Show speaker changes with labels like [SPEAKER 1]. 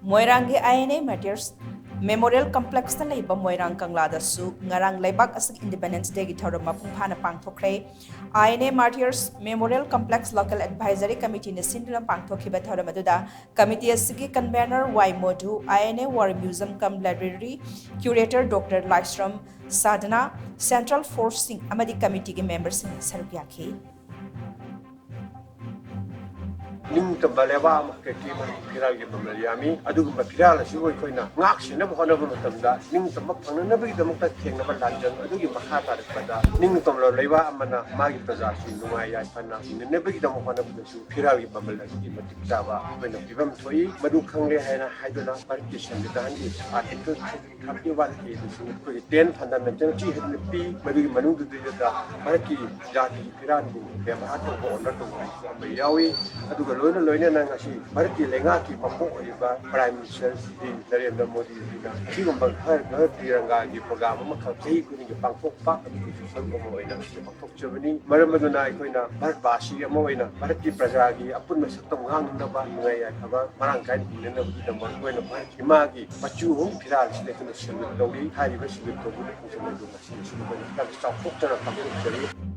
[SPEAKER 1] Moirang INA Martyrs Memorial Complex na laiba Moirang Kangladasu ngarang laibak asig Independence Day githaro mapungphana pangthokre INA Martyrs Memorial Complex Local Advisory Committee na sinduna pangthokhiba tharo maduda committee asigi convener Y Modhu INA War Museum cum Library Curator Dr. Lystrom Sadhana Central Forcing amadi committee ge members ni saruk yakhi
[SPEAKER 2] ning tabaleba ke ki man phiral ge mamaliami adugumba phiral asi hoi khoina ngak sina bhona bu matamda ning tamma phangna na bi damak ta thengna ba lanjan adugi makha ta pada ning tomlo leiwa amana magi praja si nungai ya phana ne bi damak phana bu su phiral ge mamal asi matik jawa bena bibam thoi madu khangle haina haidona partition de dan gi article khapni wal ke su ko 10 fundamental chi hit pi madu manu du de da marki jati phiral bu ke ma to ko na to ba yawi aduga loina loina na ngasi bharati lenga ki pampo iba prime minister di Narendra Modi na sigum bang har tiranga gi program ma kha sei ku ni pangpok pa ki sal ko mo ina pangpok chabani maramaduna ikoina bharat basi amo ina bharat ki praja gi apun ma satam ngang na ba ngai ya khaba marang kai ni na bu da mo ko ina bharat ki ma gi pachu hum phiral ste ku na sim do gi hari ba sim ko bu ku sim do na sim ko ka chak pok chana pangpok chari